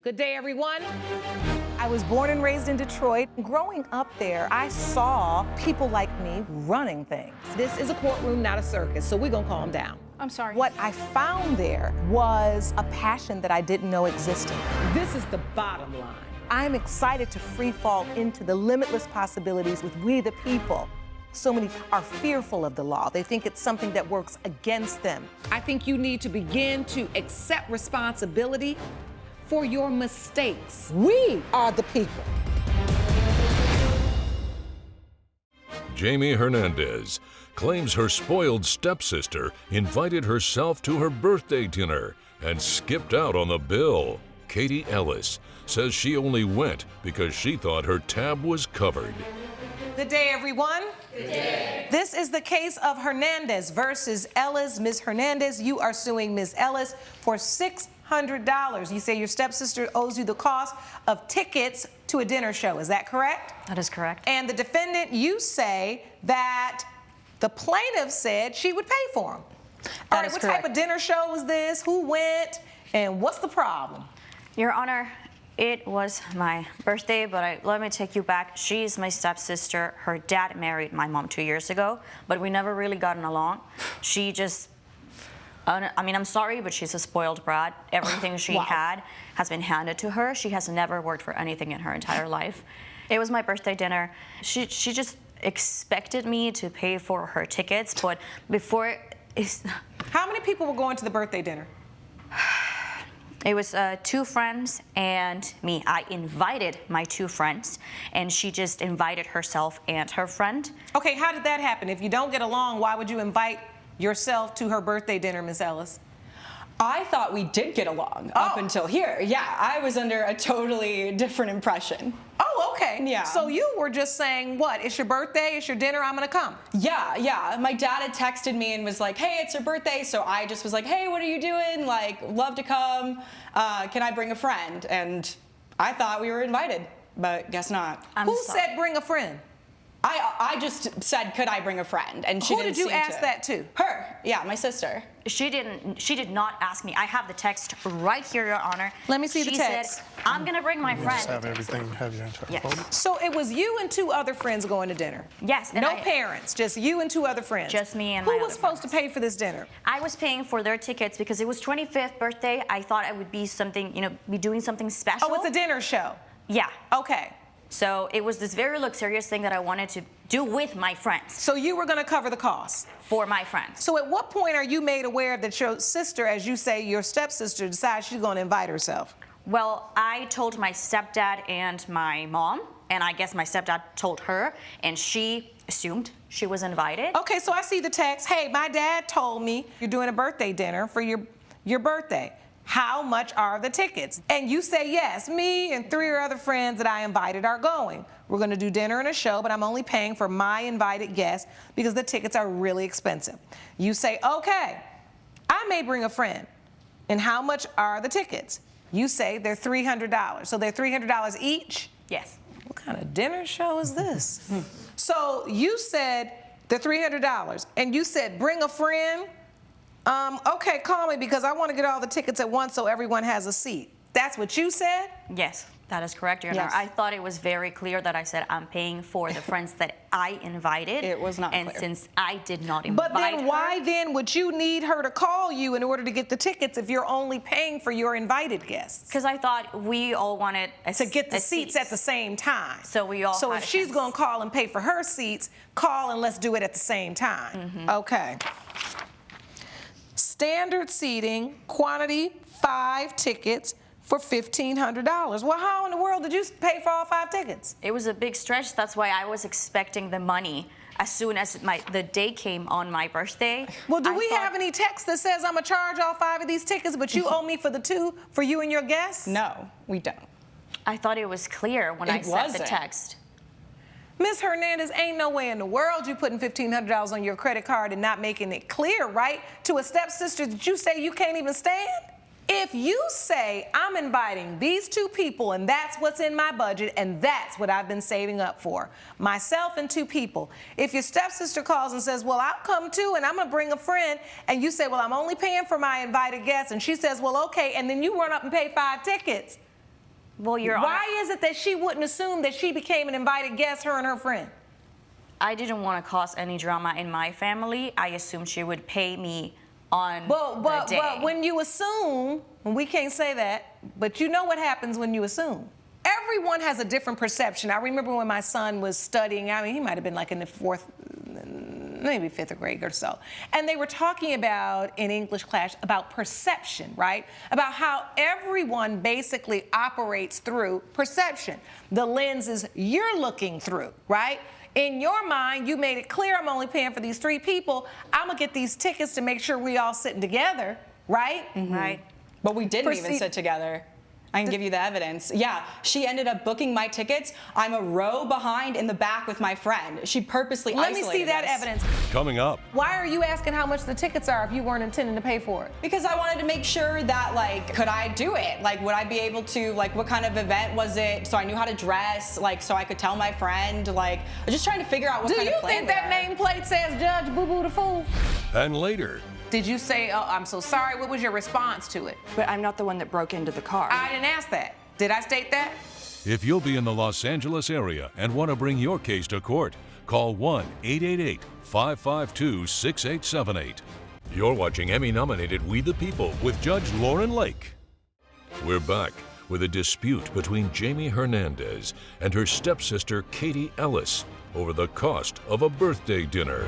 Good day, everyone. I was born and raised in Detroit. Growing up there, I saw people like me running things. This is a courtroom, not a circus, so we're gonna calm down. I'm sorry. What I found there was a passion that I didn't know existed. This is the bottom line. I'm excited to free fall into the limitless possibilities with we the people. So many are fearful of the law. They think it's something that works against them. I think you need to begin to accept responsibility for your mistakes. We are the people. Jamie Hernandez claims her spoiled stepsister invited herself to her birthday dinner and skipped out on the bill. Katie Ellis says she only went because she thought her tab was covered. Good day, everyone. Good day. This is the case of Hernandez versus Ellis. Ms. Hernandez, you are suing Ms. Ellis for $600. You say your stepsister owes you the cost of tickets to a dinner show. Is that correct? That is correct. And the defendant, you say that the plaintiff said she would pay for them. All right, what type of dinner show was this? Who went? And what's the problem? Your Honor, it was my birthday, but let me take you back. She's my stepsister. Her dad married my mom 2 years ago, but we never really gotten along. She just, I mean, I'm sorry, but she's a spoiled brat. Everything she had has been handed to her. She has never worked for anything in her entire life. It was my birthday dinner. She just expected me to pay for her tickets, but before How many people were going to the birthday dinner? It was 2 friends and me. I invited my 2 friends, and she just invited herself and her friend. Okay, how did that happen? If you don't get along, why would you invite yourself to her birthday dinner, Miss Ellis? I thought we did get along up until here. Yeah, I was under a totally different impression. Oh, okay. Yeah. So you were just saying, what, it's your birthday, it's your dinner, I'm gonna come. Yeah. My dad had texted me and was like, hey, it's your birthday. So I just was like, hey, what are you doing? Like, love to come. Can I bring a friend? And I thought we were invited, but guess not. Who said bring a friend? I just said, could I bring a friend? And she Who didn't did you seem ask to. that to? Her. Yeah, my sister. She did not ask me. I have the text right here, Your Honor. Let me see the She text. said, I'm gonna bring my friend. Just have everything, have your entire Yes. folder. So it was you and 2 other friends going to dinner? Yes. And No parents, just you and 2 other friends? Just me and Who my was other supposed to friends. pay for this dinner? I was paying for their tickets because it was 25th birthday. I thought I would be something, be doing something special. Oh, it's a dinner show? Yeah. Okay. So it was this very luxurious thing that I wanted to do with my friends, So you were gonna cover the cost? for my friends. So at what point are you made aware that your sister, as you say, your stepsister, decides she's gonna invite herself? Well, I told my stepdad and my mom, and I guess my stepdad told her, and she assumed she was invited. Okay, so I see the text. Hey, my dad told me you're doing a birthday dinner for your birthday. How much are the tickets? And you say, yes, me and 3 other friends that I invited are going. We're gonna do dinner and a show, but I'm only paying for my invited guests because the tickets are really expensive. You say, okay, I may bring a friend. And how much are the tickets? You say they're $300. So they're $300 each? Yes. What kind of dinner show is this? So you said they're $300, and you said bring a friend. Okay, call me because I want to get all the tickets at once so everyone has a seat. That's what you said? Yes, that is correct, Your Honor. Yes. I thought it was very clear that I said I'm paying for the friends that I invited. It was not and clear. since I did not invite But then her, why then would you need her to call you in order to get the tickets if you're only paying for your invited guests? because I thought we all wanted To get the seats at the same time. So we all So had if a she's chance. going to call and pay for her seats, call and let's do it at the same time. Okay. Standard seating, quantity 5 tickets for $1,500. Well, how in the world did you pay for all 5 tickets? It was a big stretch. That's why I was expecting the money as soon as the day came on my birthday. Well, do I we thought- have any text that says I'm going to charge all 5 of these tickets, but you owe me for the 2 for you and your guests? No, we don't. I thought it was clear when I It sent the wasn't. text. Ms. Hernandez, ain't no way in the world you putting $1,500 on your credit card and not making it clear, right? To a stepsister that you say you can't even stand? If you say, I'm inviting these 2 people and that's what's in my budget and that's what I've been saving up for, myself and 2 people. If your stepsister calls and says, well, I'll come too and I'm gonna bring a friend, and you say, well, I'm only paying for my invited guests, and she says, well, okay, and then you run up and pay 5 tickets, Well, Your Honor, Why is it that she wouldn't assume that she became an invited guest, her and her friend? I didn't want to cause any drama in my family. I assumed she would pay me on the day. But when you assume, and we can't say that, but you know what happens when you assume. Everyone has a different perception. I remember when my son was studying, I mean, he might have been like in the maybe fifth grade or so. And they were talking about, in English class, about perception, right? About how everyone basically operates through perception. The lenses you're looking through, right? In your mind, you made it clear, I'm only paying for these 3 people. I'm gonna get these tickets to make sure we all sitting together, right? Right. But we didn't even sit together. I can give you the evidence. Yeah, she ended up booking my tickets. I'm a row behind in the back with my friend. She purposely isolated us. Let me see that evidence. Coming up. Why are you asking how much the tickets are if you weren't intending to pay for it? Because I wanted to make sure that, like, could I do it? Like, would I be able to, like, what kind of event was it? So I knew how to dress, like, so I could tell my friend, like, I was just trying to figure out what kind of plan. Do you think that nameplate says Judge Boo Boo the Fool? And later. Did you say, oh, I'm so sorry? What was your response to it? But I'm not the one that broke into the car. I didn't ask that. Did I state that? If you'll be in the Los Angeles area and want to bring your case to court, call 1-888-552-6878. You're watching Emmy-nominated We the People with Judge Lauren Lake. We're back with a dispute between Jamie Hernandez and her stepsister Katie Ellis over the cost of a birthday dinner.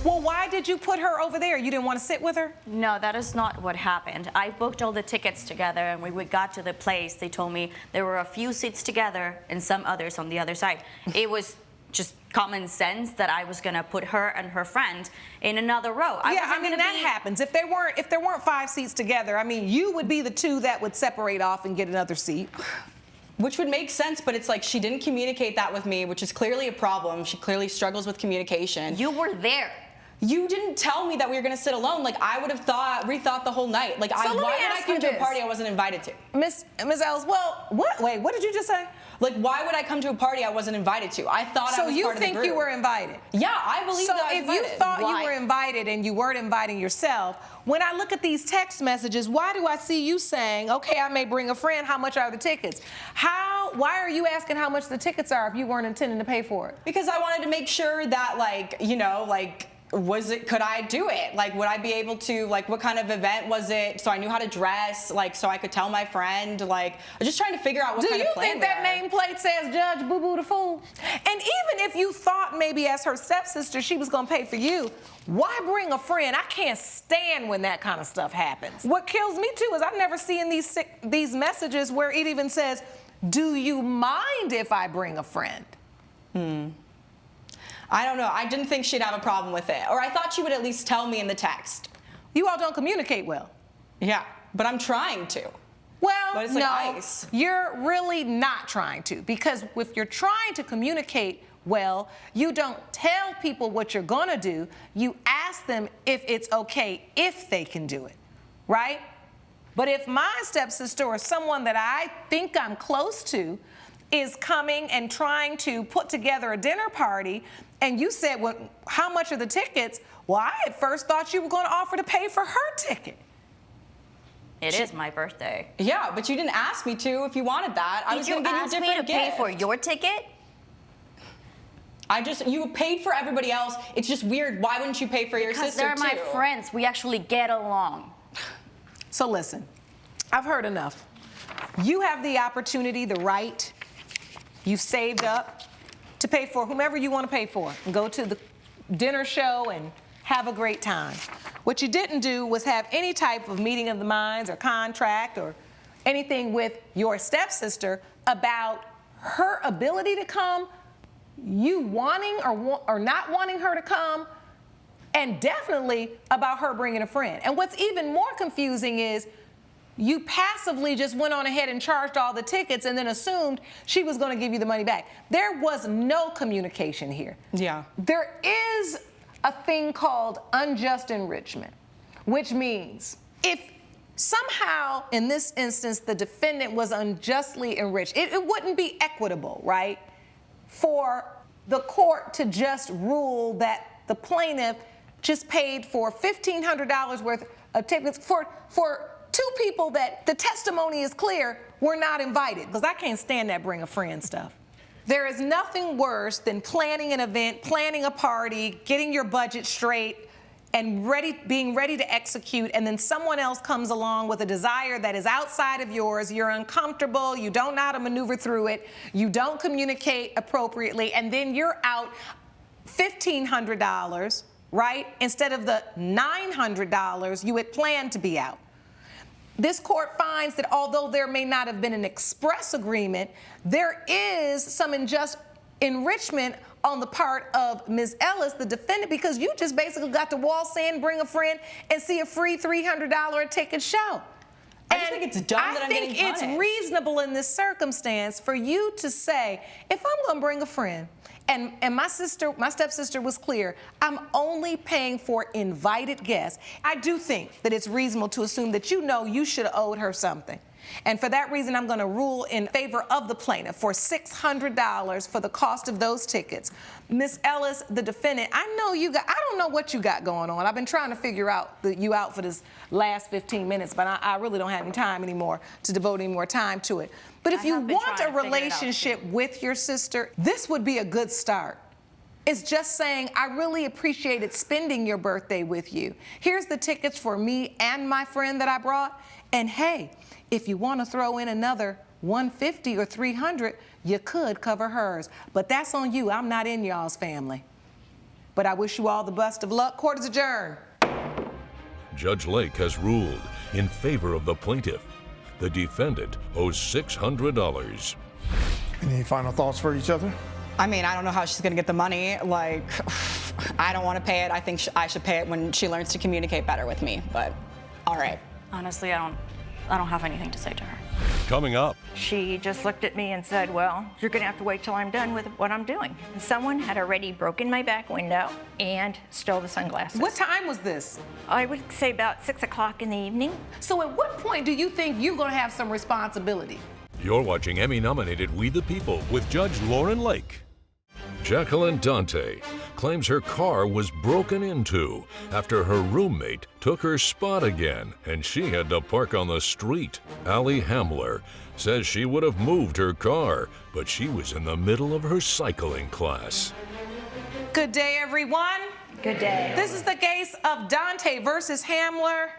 Well, why did you put her over there? You didn't want to sit with her? No, that is not what happened. I booked all the tickets together, and when we got to the place, they told me there were a few seats together and some others on the other side. It was just common sense that I was gonna put her and her friend in another row. I mean that happens. If there weren't 5 seats together, I mean, you would be the 2 that would separate off and get another seat. Which would make sense, but it's like she didn't communicate that with me, which is clearly a problem. She clearly struggles with communication. You were there. You didn't tell me that we were gonna sit alone. Like, I would have rethought the whole night. Like, why would I come to a party I wasn't invited to? Miss Ellis, well, wait, what did you just say? Like, why would I come to a party I wasn't invited to? I thought I was part of the group. So you think you were invited? Yeah, I believe that I was invited. So if you thought you were invited and you weren't inviting yourself, when I look at these text messages, why do I see you saying, okay, I may bring a friend, how much are the tickets? Why are you asking how much the tickets are if you weren't intending to pay for it? Because I wanted to make sure that, like, you know, like, could I do it? Like, would I be able to, like, what kind of event was it? So I knew how to dress, like, so I could tell my friend, like, I was just trying to figure out what kind of plan. Do you think that nameplate says Judge Boo Boo the Fool? And even if you thought maybe as her stepsister she was gonna pay for you, why bring a friend? I can't stand when that kind of stuff happens. What kills me too is I've never seen these messages where it even says, do you mind if I bring a friend? I don't know. I didn't think she'd have a problem with it. Or I thought she would at least tell me in the text. You all don't communicate well. Yeah, but I'm trying to. Well, but it's like ice. You're really not trying to, because if you're trying to communicate well, you don't tell people what you're gonna do. You ask them if it's okay if they can do it, right? But if my stepsister or someone that I think I'm close to is coming and trying to put together a dinner party, and you said, well, how much are the tickets? Well, I at first thought you were going to offer to pay for her ticket. It is my birthday. Yeah, but you didn't ask me to if you wanted that. I was going to give you a different gift. Did you ask me to pay for your ticket? You paid for everybody else. It's just weird. Why wouldn't you pay for your sister too? Because they're my friends. We actually get along. So listen, I've heard enough. You have the opportunity, the right, you've saved up to pay for whomever you want to pay for and go to the dinner show and have a great time. What you didn't do was have any type of meeting of the minds or contract or anything with your stepsister about her ability to come, you wanting or not wanting her to come, and definitely about her bringing a friend. And what's even more confusing is you passively just went on ahead and charged all the tickets and then assumed she was going to give you the money back. There was no communication here. Yeah. There is a thing called unjust enrichment, which means if somehow in this instance the defendant was unjustly enriched, it wouldn't be equitable, right, for the court to just rule that the plaintiff just paid for $1,500 worth of tickets for 2 two people that the testimony is clear were not invited, because I can't stand that bring a friend stuff. There is nothing worse than planning an event, planning a party, getting your budget straight, and being ready to execute, and then someone else comes along with a desire that is outside of yours. You're uncomfortable, you don't know how to maneuver through it, you don't communicate appropriately, and then you're out $1,500, right? Instead of the $900 you had planned to be out. This court finds that although there may not have been an express agreement, there is some unjust enrichment on the part of Ms. Ellis, the defendant, because you just basically got to waltz in, bring a friend, and see a free $300 a ticket show. I just think it's dumb that I'm getting punished. I think it's reasonable in this circumstance for you to say, if I'm going to bring a friend, and my stepsister was clear, I'm only paying for invited guests. I do think that it's reasonable to assume that you should have owed her something. And for that reason, I'm going to rule in favor of the plaintiff for $600 for the cost of those tickets. Ms. Ellis, the defendant, I don't know what you got going on. I've been trying to figure you out for this last 15 minutes, but I really don't have any time anymore to devote any more time to it. But if you want a relationship with your sister, this would be a good start. It's just saying, I really appreciated spending your birthday with you. Here's the tickets for me and my friend that I brought. And hey, if you want to throw in another $150 or $300, you could cover hers. But that's on you. I'm not in y'all's family. But I wish you all the best of luck. Court is adjourned. Judge Lake has ruled in favor of the plaintiff. The defendant owes $600. Any final thoughts for each other? I mean, I don't know how she's going to get the money. Like, I don't want to pay it. I think I should pay it when she learns to communicate better with me. But all right. Honestly, I don't have anything to say to her. Coming up. She just looked at me and said, well, you're going to have to wait till I'm done with what I'm doing. Someone had already broken my back window and stole the sunglasses. What time was this? I would say about 6 o'clock in the evening. So at what point do you think you're going to have some responsibility? You're watching Emmy-nominated We the People with Judge Lauren Lake. Jacqueline Dante claims her car was broken into after her roommate took her spot again and she had to park on the street. Allie Hamler says she would have moved her car, but she was in the middle of her cycling class. Good day, everyone. Good day. This is the case of Dante versus Hamler.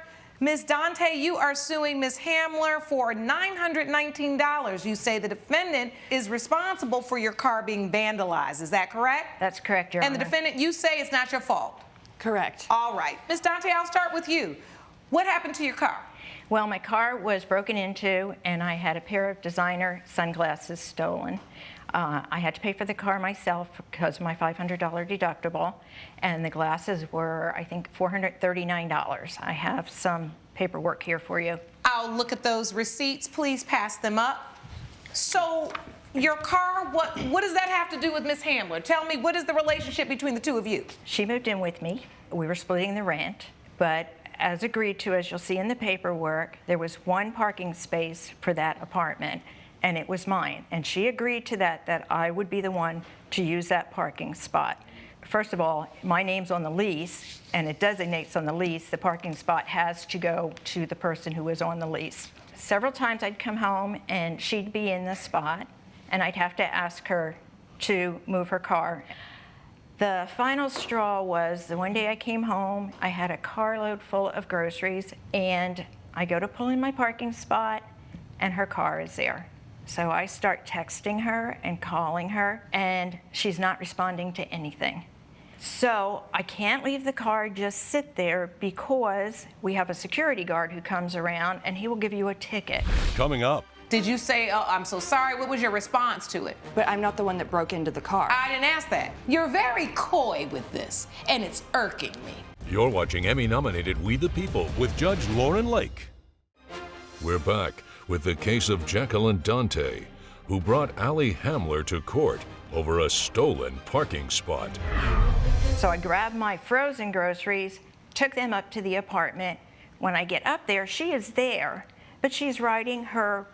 Ms. Dante, you are suing Ms. Hamler for $919. You say the defendant is responsible for your car being vandalized. Is that correct? That's correct, Your Honor. And the defendant, you say it's not your fault. Correct. All right. Ms. Dante, I'll start with you. What happened to your car? Well, my car was broken into, and I had a pair of designer sunglasses stolen. I had to pay for the car myself because of my $500 deductible, and the glasses were, I think, $439. I have some paperwork here for you. I'll look at those receipts. Please pass them up. So, your car, what does that have to do with Ms. Hamler? Tell me, what is the relationship between the two of you? She moved in with me. We were splitting the rent, but as agreed to, as you'll see in the paperwork, there was one parking space for that apartment, and it was mine. And she agreed to that I would be the one to use that parking spot. First of all, my name's on the lease, and it designates on the lease the parking spot has to go to the person who is on the lease. Several times I'd come home, and she'd be in the spot, and I'd have to ask her to move her car. The final straw was the one day I came home, I had a carload full of groceries, and I go to pull in my parking spot, and her car is there. So I start texting her and calling her, and she's not responding to anything. So I can't leave the car just sit there because we have a security guard who comes around, and he will give you a ticket. Coming up. Did you say, oh, I'm so sorry? What was your response to it? But I'm not the one that broke into the car. I didn't ask that. You're very coy with this, and it's irking me. You're watching Emmy-nominated We the People with Judge Lauren Lake. We're back with the case of Jacqueline Dante, who brought Allie Hamler to court over a stolen parking spot. So I grabbed my frozen groceries, took them up to the apartment. When I get up there, she is there, but she's riding her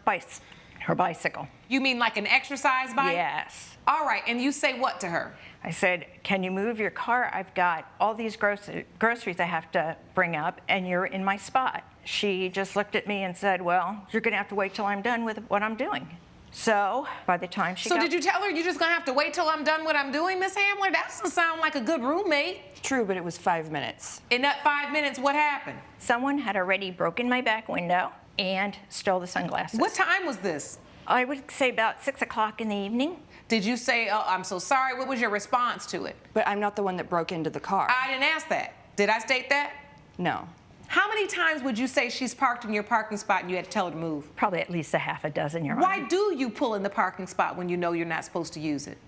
Her bicycle. You mean like an exercise bike? Yes. All right, and you say what to her? I said, can you move your car? I've got all these groceries I have to bring up, and you're in my spot. She just looked at me and said, well, you're going to have to wait till I'm done with what I'm doing. So by the time she So got... did you tell her you're just going to have to wait till I'm done what I'm doing, Miss Hamler? That doesn't sound like a good roommate. True, but it was 5 minutes. In that 5 minutes, what happened? Someone had already broken my back window and stole the sunglasses. What time was this? I would say about 6 o'clock in the evening. Did you say, oh, I'm so sorry? What was your response to it? But I'm not the one that broke into the car. I didn't ask that. Did I state that? No. How many times would you say she's parked in your parking spot and you had to tell her to move? Probably at least a half a dozen, Your Honor. Why do you pull in the parking spot when you know you're not supposed to use it?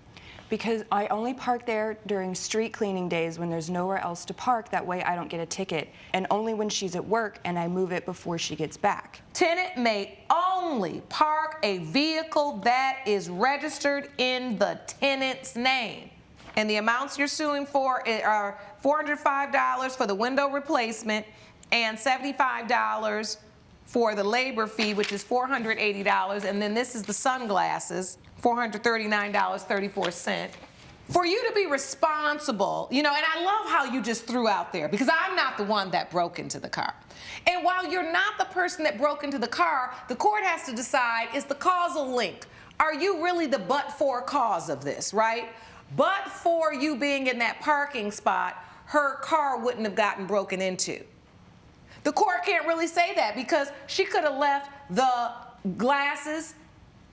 Because I only park there during street cleaning days when there's nowhere else to park. That way I don't get a ticket. And only when she's at work and I move it before she gets back. Tenant may only park a vehicle that is registered in the tenant's name. And the amounts you're suing for are $405 for the window replacement and $75 for the labor fee, which is $480. And then this is the sunglasses, $439.34. For you to be responsible, and I love how you just threw out there, because I'm not the one that broke into the car. And while you're not the person that broke into the car, the court has to decide, is the causal link? Are you really the but-for cause of this, right? But for you being in that parking spot, her car wouldn't have gotten broken into. The court can't really say that because she could have left the glasses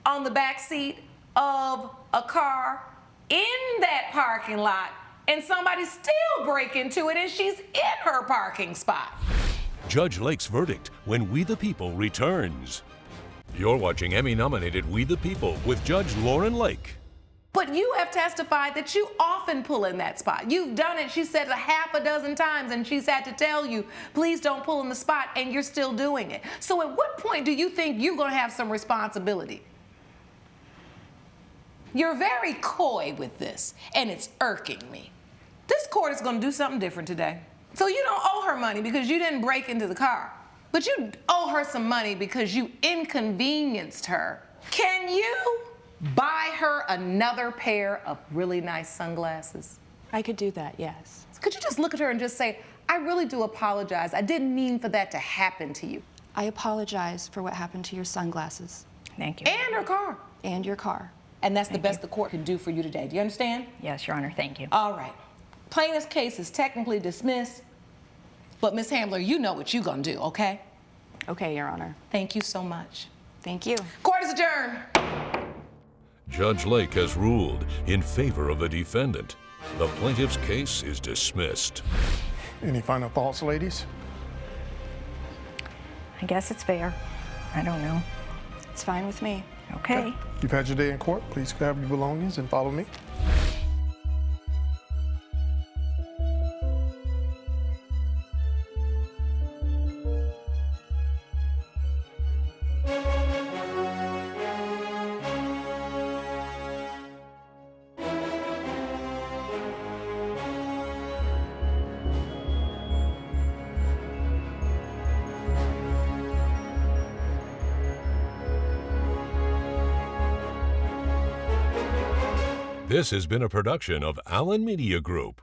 on the back seat of a car in that parking lot and somebody still break into it and she's in her parking spot. Judge Lake's verdict when We the People returns. You're watching Emmy-nominated We the People with Judge Lauren Lake. But you have testified that you often pull in that spot. You've done it, she said, a half a dozen times, and she's had to tell you, please don't pull in the spot, and you're still doing it. So at what point do you think you're going to have some responsibility? You're very coy with this, and it's irking me. This court is going to do something different today. So you don't owe her money because you didn't break into the car, but you owe her some money because you inconvenienced her. Can you buy her another pair of really nice sunglasses? I could do that, yes. Could you just look at her and just say, I really do apologize. I didn't mean for that to happen to you. I apologize for what happened to your sunglasses. Thank you. And her car. And your car. And that's the best the court can do for you today. Do you understand? Yes, Your Honor, thank you. All right. Plaintiff's case is technically dismissed, but Ms. Hamler, you know what you're gonna do, okay? Okay, Your Honor. Thank you so much. Thank you. Court is adjourned. Judge Lake has ruled in favor of the defendant. The plaintiff's case is dismissed. Any final thoughts, ladies? I guess it's fair. I don't know. It's fine with me. Okay. You've had your day in court. Please grab your belongings and follow me. This has been a production of Allen Media Group.